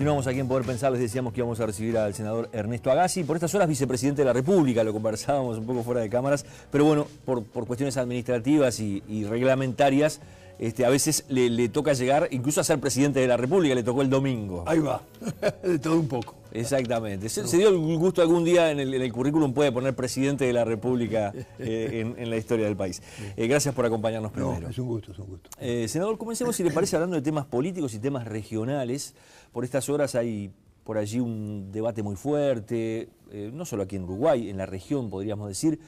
Continuamos aquí en Poder Pensar, les decíamos que íbamos a recibir al senador Ernesto Agassi, por estas horas vicepresidente de la República, lo conversábamos un poco fuera de cámaras, pero bueno, por cuestiones administrativas y reglamentarias, a veces le toca llegar, incluso a ser presidente de la República, le tocó el domingo. Ahí va, de todo un poco. Exactamente. Se dio el gusto algún día en el currículum, puede poner presidente de la República en la historia del país. Gracias por acompañarnos primero. No, es un gusto, es un gusto. Senador, comencemos, si le parece, hablando de temas políticos y temas regionales. Por estas horas hay por allí un debate muy fuerte, no solo aquí en Uruguay, en la región podríamos decir,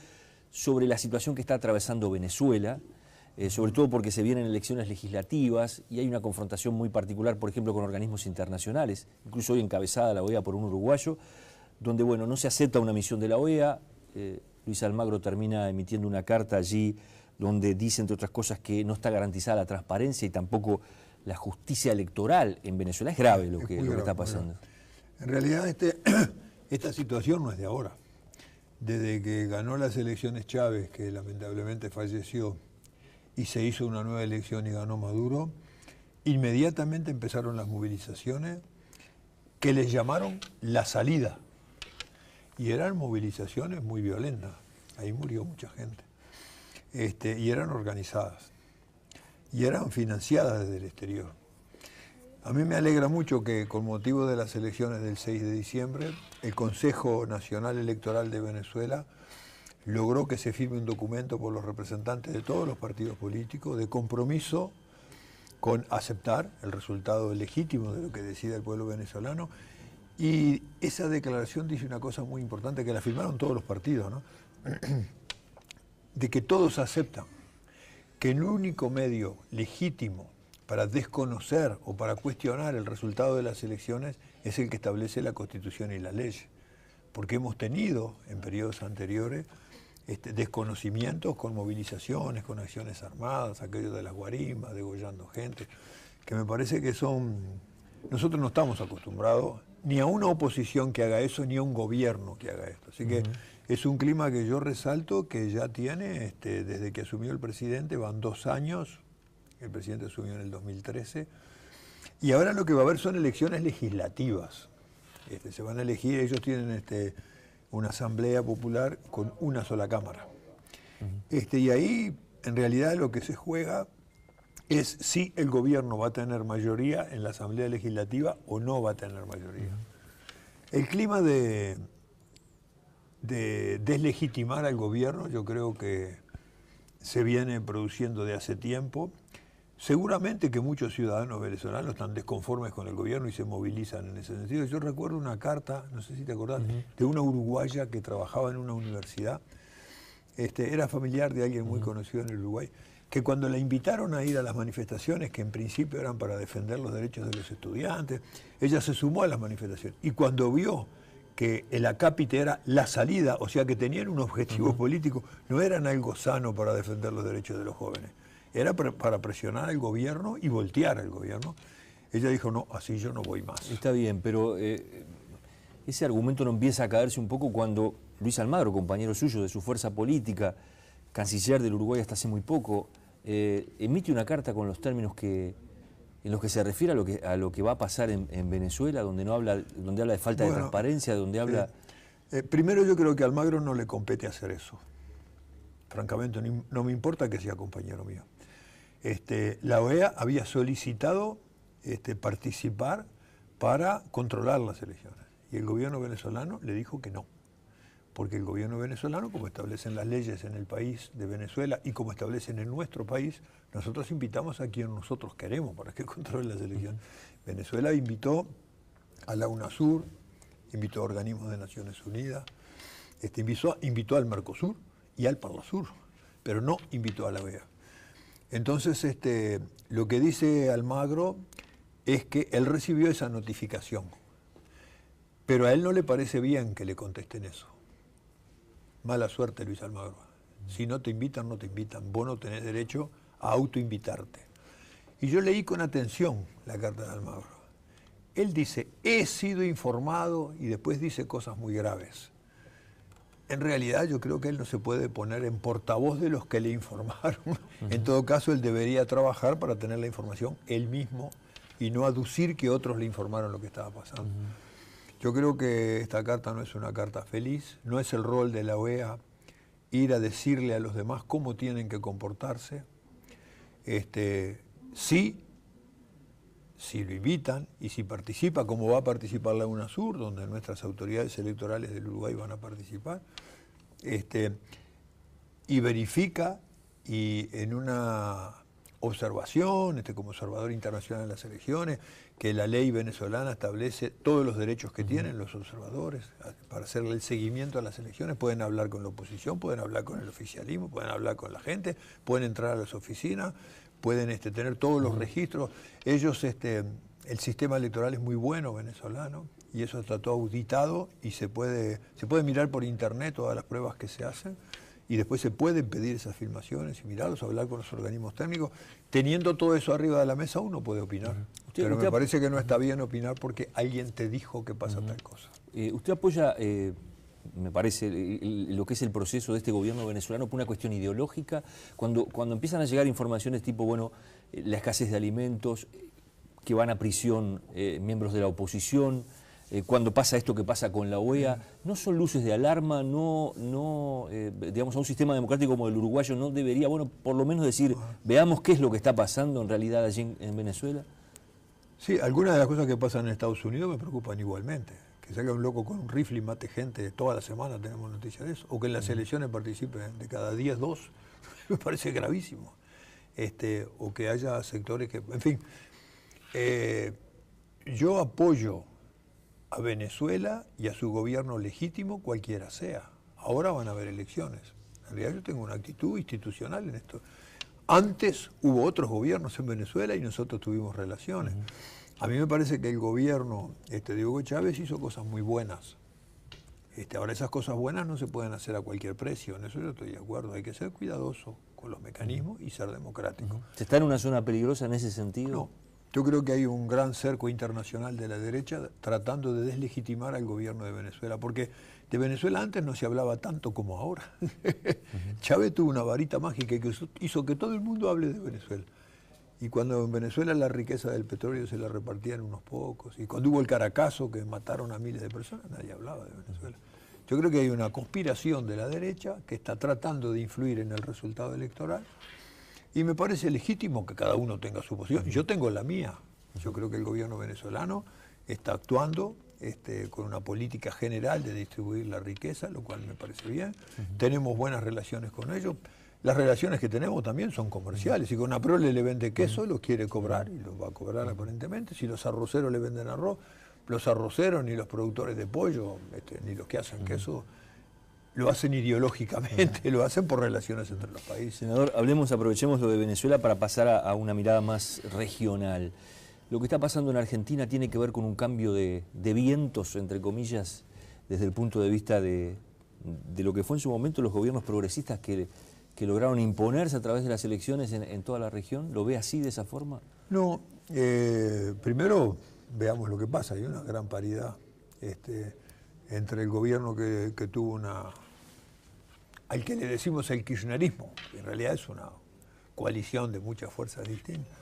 sobre la situación que está atravesando Venezuela, sobre todo porque se vienen elecciones legislativas y hay una confrontación muy particular, por ejemplo, con organismos internacionales, incluso hoy encabezada la OEA por un uruguayo, donde bueno, no se acepta una misión de la OEA. Luis Almagro termina emitiendo una carta allí donde dice, entre otras cosas, que no está garantizada la transparencia y tampoco la justicia electoral en Venezuela. Es grave lo que está pasando. En realidad esta situación no es de ahora. Desde que ganó las elecciones Chávez, que lamentablemente falleció, y se hizo una nueva elección y ganó Maduro, inmediatamente empezaron las movilizaciones que les llamaron la salida. Y eran movilizaciones muy violentas. Ahí murió mucha gente. Y eran organizadas. Y eran financiadas desde el exterior. A mí me alegra mucho que con motivo de las elecciones del 6 de diciembre, el Consejo Nacional Electoral de Venezuela logró que se firme un documento por los representantes de todos los partidos políticos de compromiso con aceptar el resultado legítimo de lo que decida el pueblo venezolano. Y esa declaración dice una cosa muy importante, que la firmaron todos los partidos, ¿no? De que todos aceptan que el único medio legítimo para desconocer o para cuestionar el resultado de las elecciones es el que establece la Constitución y la ley. Porque hemos tenido en periodos anteriores desconocimientos con movilizaciones, con acciones armadas, aquello de las guarimbas, degollando gente, que me parece que son... Nosotros no estamos acostumbrados ni a una oposición que haga eso, ni a un gobierno que haga esto. Así que es un clima que yo resalto que ya tiene, desde que asumió el presidente, van 2 años, el presidente asumió en el 2013, y ahora lo que va a haber son elecciones legislativas. Se van a elegir, ellos tienen una asamblea popular con una sola cámara. Y ahí, en realidad, lo que se juega es si el gobierno va a tener mayoría en la asamblea legislativa o no va a tener mayoría. El clima de deslegitimar al gobierno, yo creo que se viene produciendo de hace tiempo. Seguramente que muchos ciudadanos venezolanos están desconformes con el gobierno y se movilizan en ese sentido. Yo recuerdo una carta, no sé si te acordás, de una uruguaya que trabajaba en una universidad, era familiar de alguien muy conocido en el Uruguay, que cuando la invitaron a ir a las manifestaciones, que en principio eran para defender los derechos de los estudiantes, ella se sumó a las manifestaciones. Y cuando vio que el acápite era la salida, o sea que tenían un objetivo político, no eran algo sano para defender los derechos de los jóvenes. Era para presionar al gobierno y voltear al gobierno. Ella dijo, no, así yo no voy más. Está bien, pero ese argumento no empieza a caerse un poco cuando Luis Almagro, compañero suyo de su fuerza política, canciller del Uruguay hasta hace muy poco, emite una carta con los términos en los que se refiere a lo que va a pasar en Venezuela, donde habla de falta de transparencia, donde habla... Primero yo creo que a Almagro no le compete hacer eso. Francamente, no me importa que sea compañero mío. La OEA había solicitado participar para controlar las elecciones y el gobierno venezolano le dijo que no, porque el gobierno venezolano, como establecen las leyes en el país de Venezuela y como establecen en nuestro país, nosotros invitamos a quien nosotros queremos para que controle las elecciones. Venezuela invitó a la UNASUR, invitó a organismos de Naciones Unidas, invitó al Mercosur y al Parlasur, pero no invitó a la OEA. Entonces, lo que dice Almagro es que él recibió esa notificación, pero a él no le parece bien que le contesten eso. Mala suerte, Luis Almagro. Si no te invitan, no te invitan. Vos no tenés derecho a autoinvitarte. Y yo leí con atención la carta de Almagro. Él dice, he sido informado, y después dice cosas muy graves. En realidad yo creo que él no se puede poner en portavoz de los que le informaron. En todo caso, él debería trabajar para tener la información él mismo y no aducir que otros le informaron lo que estaba pasando. Yo creo que esta carta no es una carta feliz, no es el rol de la OEA ir a decirle a los demás cómo tienen que comportarse. Sí, si lo invitan y si participa, como va a participar la UNASUR, donde nuestras autoridades electorales del Uruguay van a participar, y verifica, y en una observación, como observador internacional en las elecciones, que la ley venezolana establece todos los derechos que tienen los observadores para hacerle el seguimiento a las elecciones. Pueden hablar con la oposición, pueden hablar con el oficialismo, pueden hablar con la gente, pueden entrar a las oficinas, pueden tener todos los registros. Ellos, el sistema electoral es muy bueno venezolano y eso está todo auditado y se puede mirar por internet todas las pruebas que se hacen y después se pueden pedir esas filmaciones y mirarlos, hablar con los organismos técnicos. Teniendo todo eso arriba de la mesa uno puede opinar. Pero me parece que no está bien opinar porque alguien te dijo que pasa tal cosa. Usted apoya, me parece, lo que es el proceso de este gobierno venezolano por una cuestión ideológica. Cuando empiezan a llegar informaciones tipo, bueno, la escasez de alimentos, que van a prisión miembros de la oposición, cuando pasa esto que pasa con la OEA, ¿no son luces de alarma? Digamos, a un sistema democrático como el uruguayo no debería, bueno, por lo menos decir, veamos qué es lo que está pasando en realidad allí en Venezuela? Sí, algunas de las cosas que pasan en Estados Unidos me preocupan igualmente. Que salga un loco con un rifle y mate gente toda la semana, tenemos noticias de eso. O que en las elecciones participen de cada 10, 2, me parece gravísimo. O que haya sectores que... En fin, yo apoyo a Venezuela y a su gobierno legítimo, cualquiera sea. Ahora van a haber elecciones. En realidad yo tengo una actitud institucional en esto. Antes hubo otros gobiernos en Venezuela y nosotros tuvimos relaciones. A mí me parece que el gobierno de Hugo Chávez hizo cosas muy buenas. Ahora esas cosas buenas no se pueden hacer a cualquier precio, en eso yo estoy de acuerdo. Hay que ser cuidadoso con los mecanismos y ser democrático. ¿Se está en una zona peligrosa en ese sentido? No. Yo creo que hay un gran cerco internacional de la derecha tratando de deslegitimar al gobierno de Venezuela, porque de Venezuela antes no se hablaba tanto como ahora. Chávez tuvo una varita mágica que hizo que todo el mundo hable de Venezuela. Y cuando en Venezuela la riqueza del petróleo se la repartían unos pocos, y cuando hubo el Caracazo que mataron a miles de personas, nadie hablaba de Venezuela. Yo creo que hay una conspiración de la derecha que está tratando de influir en el resultado electoral. Y me parece legítimo que cada uno tenga su posición. Yo tengo la mía. Yo creo que el gobierno venezolano está actuando con una política general de distribuir la riqueza, lo cual me parece bien. Tenemos buenas relaciones con ellos. Las relaciones que tenemos también son comerciales. Si con una prole le vende queso, lo quiere cobrar y lo va a cobrar aparentemente. Si los arroceros le venden arroz, los arroceros ni los productores de pollo, ni los que hacen queso, lo hacen ideológicamente, lo hacen por relaciones entre los países. Senador, aprovechemos lo de Venezuela para pasar a una mirada más regional. Lo que está pasando en Argentina tiene que ver con un cambio de vientos, entre comillas, desde el punto de vista de lo que fue en su momento los gobiernos progresistas que lograron imponerse a través de las elecciones en toda la región. ¿Lo ve así, de esa forma? No, primero veamos lo que pasa. Hay una gran paridad entre el gobierno que tuvo al que le decimos el kirchnerismo, que en realidad es una coalición de muchas fuerzas distintas,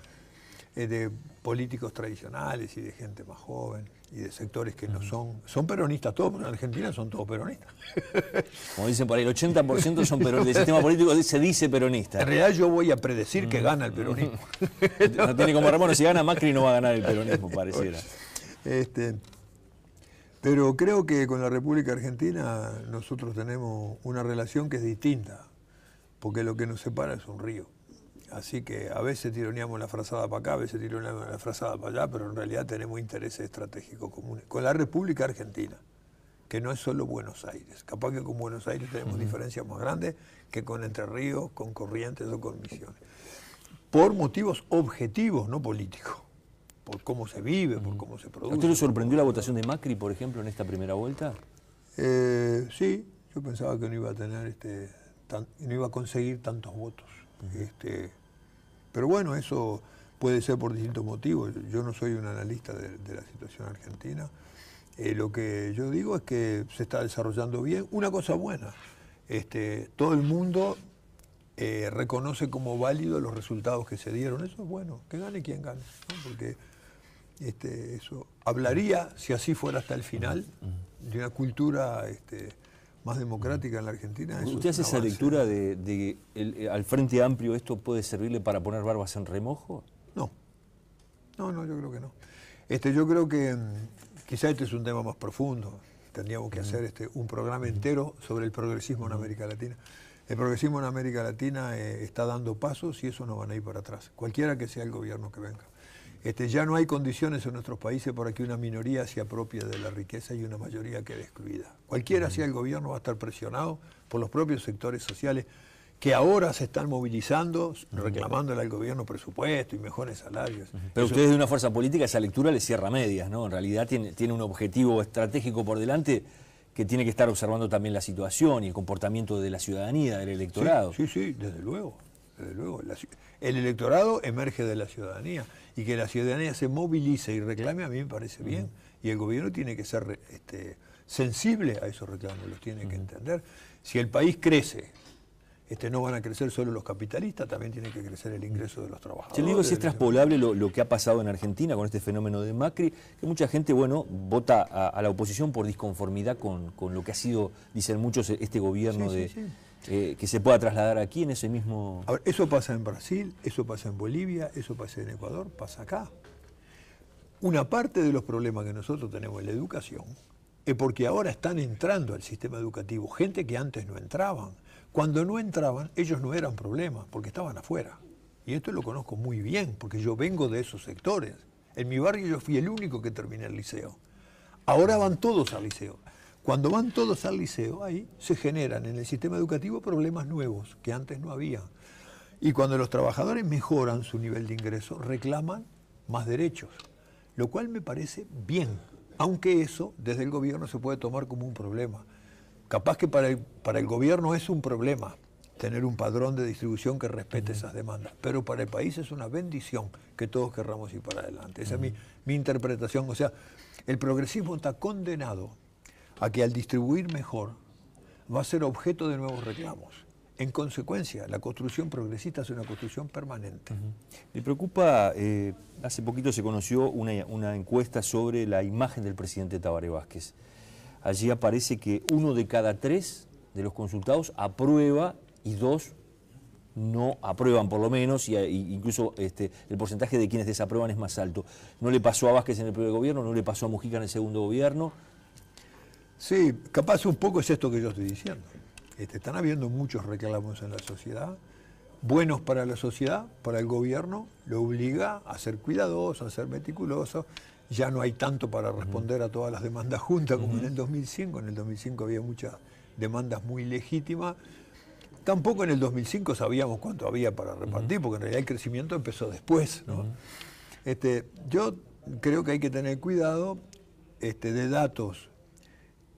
de políticos tradicionales y de gente más joven y de sectores que no son peronistas todos, porque en Argentina son todos peronistas. Como dicen por ahí, el 80% son peronistas, del sistema político se dice peronista. En realidad yo voy a predecir que gana el peronismo. No tiene como Ramón, si gana Macri no va a ganar el peronismo, pareciera. Pero creo que con la República Argentina nosotros tenemos una relación que es distinta, porque lo que nos separa es un río. Así que a veces tironeamos la frazada para acá, a veces tironeamos la frazada para allá, pero en realidad tenemos intereses estratégicos comunes. Con la República Argentina, que no es solo Buenos Aires. Capaz que con Buenos Aires tenemos diferencias más grandes que con Entre Ríos, con Corrientes o con Misiones. Por motivos objetivos, no políticos. Por cómo se vive, por cómo se produce. ¿A usted le sorprendió la votación de Macri, por ejemplo, en esta primera vuelta? Sí, yo pensaba que no iba a tener no iba a conseguir tantos votos. Pero bueno, eso puede ser por distintos motivos. Yo no soy un analista de la situación argentina. Lo que yo digo es que se está desarrollando bien. Una cosa buena, todo el mundo reconoce como válido los resultados que se dieron. Eso es bueno, que gane quien gane, ¿no? Porque Eso hablaría, si así fuera hasta el final, de una cultura más democrática en la Argentina. ¿Usted hace esa lectura de al Frente Amplio esto puede servirle para poner barbas en remojo? No, yo creo que no. Yo creo que quizá este es un tema más profundo. Tendríamos que hacer un programa entero sobre el progresismo en América Latina. El progresismo en América Latina está dando pasos y eso no van a ir para atrás, cualquiera que sea el gobierno que venga. Ya no hay condiciones en nuestros países para que una minoría se apropie de la riqueza y una mayoría quede excluida. Cualquiera sea el gobierno va a estar presionado por los propios sectores sociales que ahora se están movilizando, reclamándole al gobierno presupuesto y mejores salarios. Pero ustedes de una fuerza política esa lectura le cierra medias, ¿no? En realidad tiene un objetivo estratégico por delante que tiene que estar observando también la situación y el comportamiento de la ciudadanía, del electorado. Sí, desde luego. Desde luego. El electorado emerge de la ciudadanía y que la ciudadanía se movilice y reclame a mí me parece bien. Y el gobierno tiene que ser sensible a esos reclamos, los tiene que entender. Si el país crece, no van a crecer solo los capitalistas, también tiene que crecer el ingreso de los trabajadores. Yo le digo si es traspolable lo que ha pasado en Argentina con este fenómeno de Macri, que mucha gente, vota a la oposición por disconformidad con lo que ha sido, dicen muchos, este gobierno que se pueda trasladar aquí en ese mismo... A ver, eso pasa en Brasil, eso pasa en Bolivia, eso pasa en Ecuador, pasa acá. Una parte de los problemas que nosotros tenemos en la educación es porque ahora están entrando al sistema educativo gente que antes no entraban. Cuando no entraban, ellos no eran problemas, porque estaban afuera. Y esto lo conozco muy bien, porque yo vengo de esos sectores. En mi barrio yo fui el único que terminé el liceo. Ahora van todos al liceo. Cuando van todos al liceo, ahí se generan en el sistema educativo problemas nuevos que antes no había. Y cuando los trabajadores mejoran su nivel de ingreso, reclaman más derechos, lo cual me parece bien, aunque eso desde el gobierno se puede tomar como un problema. Capaz que para el gobierno es un problema tener un padrón de distribución que respete esas demandas, pero para el país es una bendición que todos querramos ir para adelante. Esa es mi interpretación. O sea, el progresismo está condenado a que al distribuir mejor va a ser objeto de nuevos reclamos. En consecuencia, la construcción progresista es una construcción permanente. Me preocupa, hace poquito se conoció una encuesta sobre la imagen del presidente Tabaré Vázquez. Allí aparece que 1 de cada 3 de los consultados aprueba y 2 no aprueban, por lo menos, y incluso el porcentaje de quienes desaprueban es más alto. ¿No le pasó a Vázquez en el primer gobierno? ¿No le pasó a Mujica en el segundo gobierno? Sí, capaz un poco es esto que yo estoy diciendo. Están habiendo muchos reclamos en la sociedad, buenos para la sociedad, para el gobierno, lo obliga a ser cuidadoso, a ser meticuloso. Ya no hay tanto para responder a todas las demandas juntas como en el 2005. En el 2005 había muchas demandas muy legítimas. Tampoco en el 2005 sabíamos cuánto había para repartir, porque en realidad el crecimiento empezó después, ¿no? Yo creo que hay que tener cuidado de datos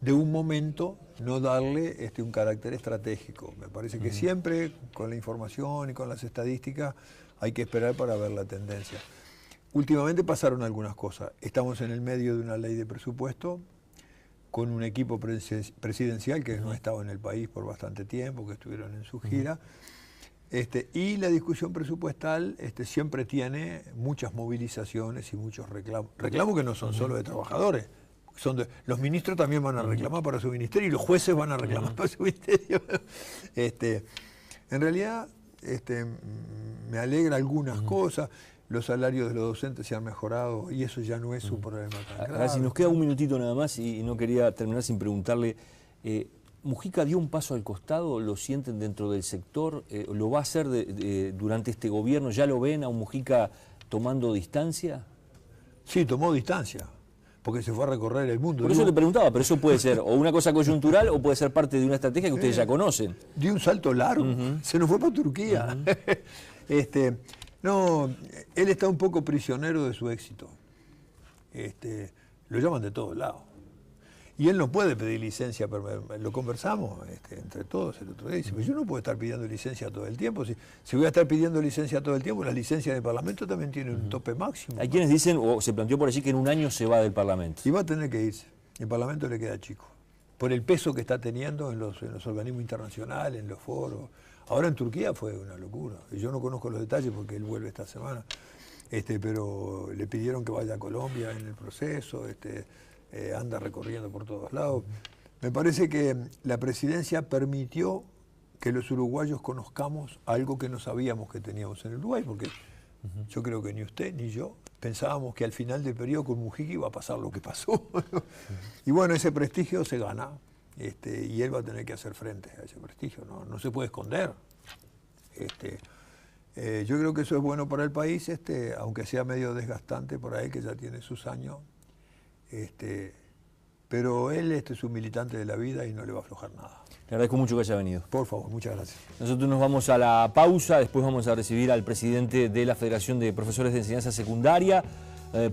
de un momento, no darle un carácter estratégico. Me parece que siempre con la información y con las estadísticas hay que esperar para ver la tendencia. Últimamente pasaron algunas cosas. Estamos en el medio de una ley de presupuesto con un equipo presidencial que no ha estado en el país por bastante tiempo, que estuvieron en su gira. Y la discusión presupuestal siempre tiene muchas movilizaciones y muchos reclamos. Reclamos que no son solo de trabajadores. Los ministros también van a reclamar para su ministerio y los jueces van a reclamar para su ministerio. En realidad me alegra algunas cosas. Los salarios de los docentes se han mejorado y eso ya no es un problema tan grave. Ahora, si nos queda un minutito nada más y no quería terminar sin preguntarle, ¿Mujica dio un paso al costado? ¿Lo sienten dentro del sector? ¿Lo va a hacer durante este gobierno? ¿Ya lo ven a un Mujica tomando distancia? Sí, tomó distancia, porque se fue a recorrer el mundo. Por eso le preguntaba, pero eso puede ser o una cosa coyuntural o puede ser parte de una estrategia que ustedes ya conocen. Dio un salto largo, se nos fue para Turquía. No, él está un poco prisionero de su éxito. Lo llaman de todos lados. Y él no puede pedir licencia, lo conversamos entre todos el otro día. Dice, yo no puedo estar pidiendo licencia todo el tiempo. Si voy a estar pidiendo licencia todo el tiempo, las licencias del Parlamento también tienen un tope máximo. Hay quienes dicen, o se planteó por allí, que en un año se va del Parlamento. Y va a tener que irse. El Parlamento le queda chico. Por el peso que está teniendo en los organismos internacionales, en los foros. Ahora en Turquía fue una locura. Y yo no conozco los detalles porque él vuelve esta semana. pero le pidieron que vaya a Colombia en el proceso, anda recorriendo por todos lados. Me parece que la presidencia permitió que los uruguayos conozcamos algo que no sabíamos que teníamos en Uruguay, porque yo creo que ni usted ni yo pensábamos que al final del periodo con Mujica iba a pasar lo que pasó. Y bueno, ese prestigio se gana, y él va a tener que hacer frente a ese prestigio, no se puede esconder. Yo creo que eso es bueno para el país, aunque sea medio desgastante para él, que ya tiene sus años. Pero él es un militante de la vida y no le va a aflojar nada. Le agradezco mucho que haya venido. Por favor, muchas gracias. Nosotros nos vamos a la pausa, después vamos a recibir al presidente de la Federación de Profesores de Enseñanza Secundaria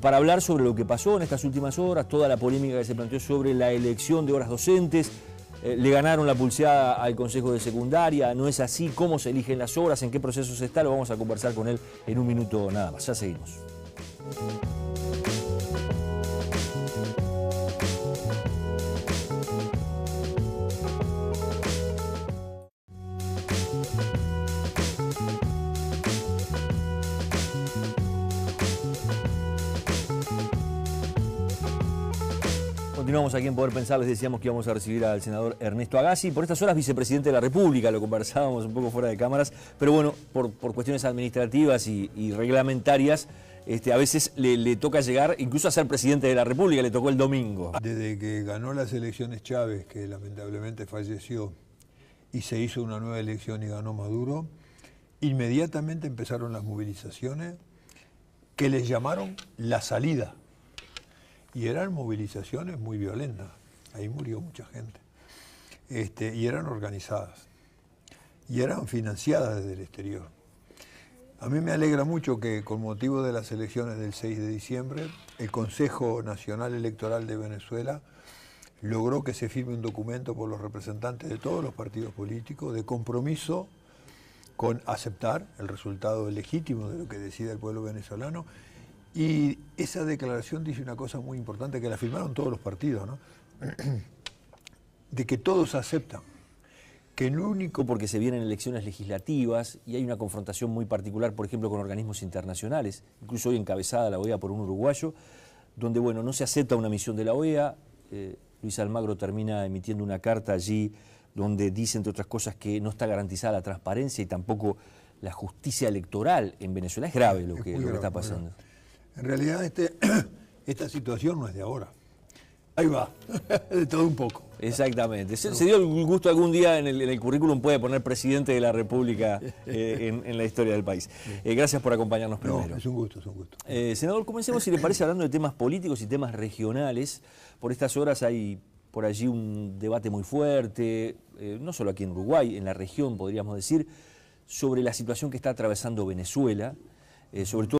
para hablar sobre lo que pasó en estas últimas horas, toda la polémica que se planteó sobre la elección de horas docentes. Le ganaron la pulseada al Consejo de Secundaria, no es así, cómo se eligen las horas, en qué proceso se está, lo vamos a conversar con él en un minuto nada más. Ya seguimos. Continuamos aquí en Poder Pensar, les decíamos que íbamos a recibir al senador Ernesto Agassi, por estas horas vicepresidente de la República, lo conversábamos un poco fuera de cámaras, pero bueno, por cuestiones administrativas y reglamentarias, a veces le toca llegar incluso a ser presidente de la República, le tocó el domingo. Desde que ganó las elecciones Chávez, que lamentablemente falleció, y se hizo una nueva elección y ganó Maduro, inmediatamente empezaron las movilizaciones que les llamaron la salida. Y eran movilizaciones muy violentas, ahí murió mucha gente, y eran organizadas, y eran financiadas desde el exterior. A mí me alegra mucho que con motivo de las elecciones del 6 de diciembre, el Consejo Nacional Electoral de Venezuela logró que se firme un documento por los representantes de todos los partidos políticos de compromiso con aceptar el resultado legítimo de lo que decida el pueblo venezolano. Y esa declaración dice una cosa muy importante, que la firmaron todos los partidos, ¿no? De que todos aceptan que el único... Porque se vienen elecciones legislativas y hay una confrontación muy particular, por ejemplo, con organismos internacionales, incluso hoy encabezada la OEA por un uruguayo, donde, bueno, no se acepta una misión de la OEA. Luis Almagro termina emitiendo una carta allí donde dice, entre otras cosas, que no está garantizada la transparencia y tampoco la justicia electoral en Venezuela. Es grave lo que está pasando. En realidad esta situación no es de ahora. Ahí va, de todo un poco. Exactamente. Se dio el gusto algún día en el currículum, puede poner presidente de la República en la historia del país. Gracias por acompañarnos primero. No, es un gusto, es un gusto. Senador, comencemos, si le parece, hablando de temas políticos y temas regionales. Por estas horas hay por allí un debate muy fuerte, no solo aquí en Uruguay, en la región podríamos decir, sobre la situación que está atravesando Venezuela, sobre todo